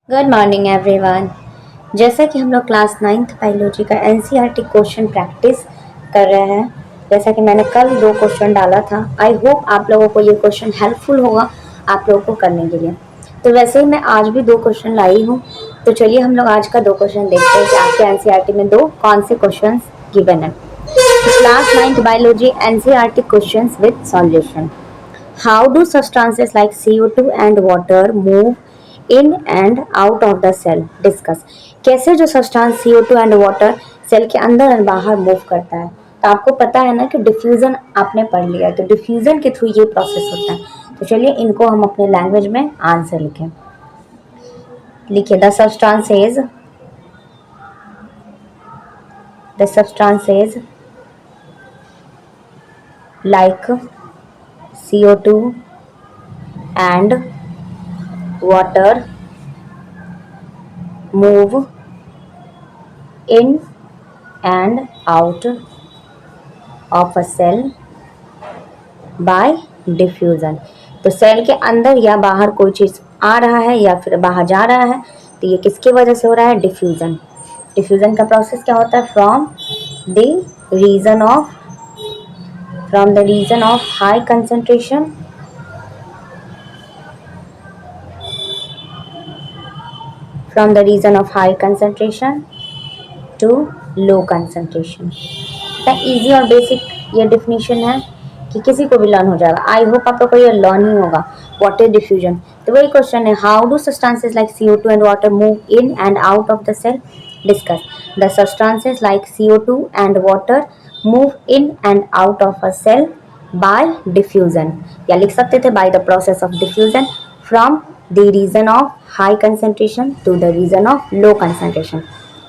Good morning everyone. जैसा कि हम लोग क्लास नाइन्थ बायोलॉजी का एनसीईआरटी क्वेश्चन प्रैक्टिस कर रहे हैं, जैसा कि मैंने कल दो क्वेश्चन डाला था। आई होप आप लोगों को ये क्वेश्चन हेल्पफुल होगा आप लोगों को करने के लिए। तो वैसे ही मैं आज भी दो क्वेश्चन लाई हूँ। तो चलिए हम लोग आज का दो क्वेश्चन देखते हैं कि आपके एनसीईआरटी में दो कौन से क्वेश्चन गिवन है। Class ninth biology NCERT question with solution. How do substances like CO2 and water move in and out of the cell? Discuss. कैसे जो substance CO2 and water cell के अंदर और बाहर मूव करता है। तो आपको पता है ना कि डिफ्यूजन आपने पढ़ लिया है, तो डिफ्यूजन के थ्रू ये प्रोसेस होता है। तो चलिए इनको हम अपने लैंग्वेज में आंसर लिखें। लिखिए the substances like CO2 and water move in and out of a cell by diffusion। तो सेल के अंदर या बाहर कोई चीज आ रहा है या फिर बाहर जा रहा है, तो ये किसकी वजह से हो रहा है? डिफ्यूजन। डिफ्यूजन का प्रोसेस क्या होता है? The region of from the region of high concentration from the region of high concentration to low concentration। इतना इजी और बेसिक ये डिफिनीशन है कि किसी को भी लर्न हो जाएगा। आई होप आप लोग को ये लर्न ही होगा। What is diffusion? तो वही क्वेश्चन है, how do substances like CO2 and water move in and out of the cell? Discuss. The substances like CO2 and water move in and out of a cell by diffusion, या लिख सकते थे by the process of diffusion from the region of high concentration to the region of low concentration.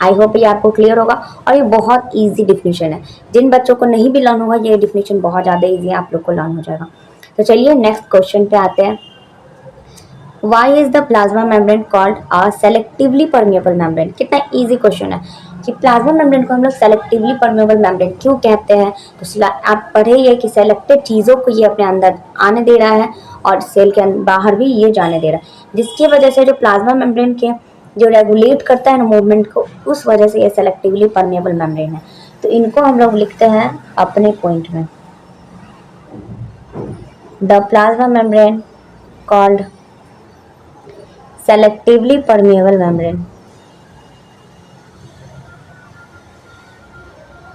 I hope ये आपको clear होगा और ये बहुत इजी डिफिनीशन है। जिन बच्चों को नहीं भी लर्न होगा ये डिफिनीशन बहुत ज़्यादा इजी है, आप लोग को लर्न हो जाएगा। तो चलिए नेक्स्ट क्वेश्चन पे आते हैं। Why is the plasma membrane called a selectively permeable membrane? कितना इजी क्वेश्चन है कि प्लाज्मा मेम्ब्रेन को हम लोग सेलेक्टिवली परमिएबल मेम्ब्रेन क्यों कहते हैं। तो आप पढ़े ही है कि सेलेक्टेड चीज़ों को ये अपने अंदर आने दे रहा है और सेल के बाहर भी ये जाने दे रहा है, जिसकी वजह से जो प्लाज्मा मेम्ब्रेन के जो रेगुलेट करता है ना मूवमेंट को, उस वजह से ये सेलेक्टिवली परमिएबल मेम्ब्रेन है। तो इनको हम लोग लिखते हैं अपने पॉइंट में, the plasma membrane called selectively permeable membrane.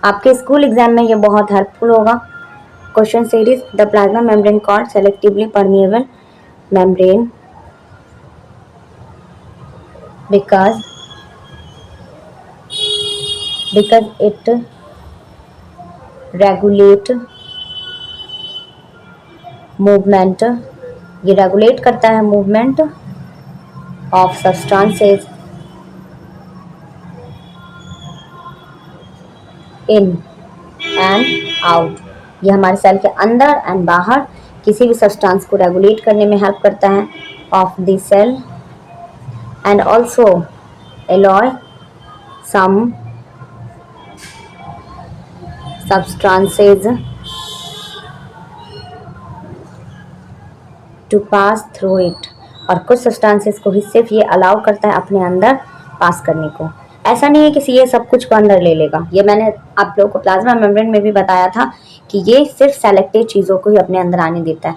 आपके स्कूल एग्जाम में ये बहुत हेल्पफुल होगा। Question series, the plasma membrane called selectively permeable membrane because it regulate movement, ये रेगुलेट करता है movement of substances in and out. ये हमारे सेल के अंदर एंड बाहर किसी भी सब्सटेंस को रेगुलेट करने में हेल्प करता है of the cell and also allow some substances to pass through it। और कुछ सब्सटेंसेस को ही सिर्फ ये अलाउ करता है अपने अंदर पास करने को। ऐसा नहीं है कि ये सब कुछ को अंदर ले लेगा। ये मैंने आप लोगों को प्लाज्मा मेम्ब्रेन में भी बताया था कि ये सिर्फ सेलेक्टेड चीज़ों को ही अपने अंदर आने देता है।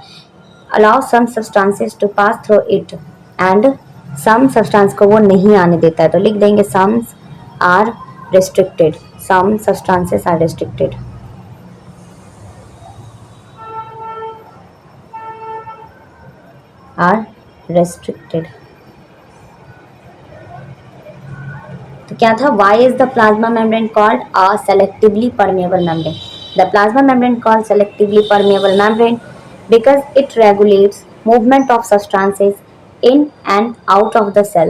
Allow some substances to pass through it and some substance को वो नहीं आने देता है। तो लिख देंगे sums are restricted, some substances are restricted. Are restricted. तो क्या था? Why is the plasma membrane called a selectively permeable membrane? The plasma membrane called selectively permeable membrane because it regulates movement of substances in and out of the cell,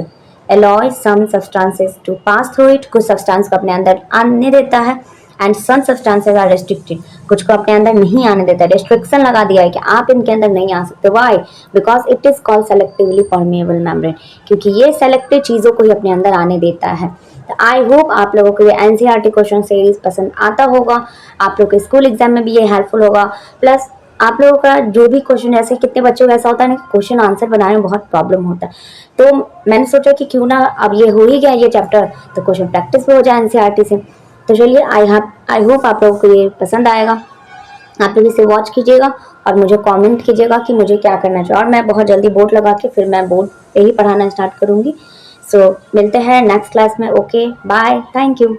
allows some substances to pass through it, कुछ substance को अपने अंदर आने देता है, and some substances are restricted, कुछ को अपने अंदर नहीं आने देता है। रेस्ट्रिक्शन लगा दिया है कि आप इनके अंदर नहीं आ सकते। Why? Because it is called selectively permeable membrane, क्योंकि ये सेलेक्टेड चीज़ों को ही अपने अंदर आने देता है। तो आई होप आप लोगों को ये एनसीईआरटी क्वेश्चन सीरीज पसंद आता होगा, आप लोग के स्कूल एग्जाम में भी ये हेल्पफुल होगा। प्लस आप लोगों का जो भी क्वेश्चन, ऐसे कितने बच्चों का ऐसा होता है ना क्वेश्चन आंसर बनाने में बहुत प्रॉब्लम होता है, तो मैंने सोचा कि क्यों ना अब ये हो ही गया ये चैप्टर, तो क्वेश्चन प्रैक्टिस भी हो जाए एनसीईआरटी से। तो चलिए, आई होप आप लोगों को ये पसंद आएगा। आप लोग इसे वॉच कीजिएगा और मुझे कमेंट कीजिएगा कि मुझे क्या करना चाहिए, और मैं बहुत जल्दी बोर्ड लगा के फिर मैं बोर्ड पे ही पढ़ाना स्टार्ट करूंगी। सो मिलते हैं नेक्स्ट क्लास में। Okay bye, thank you.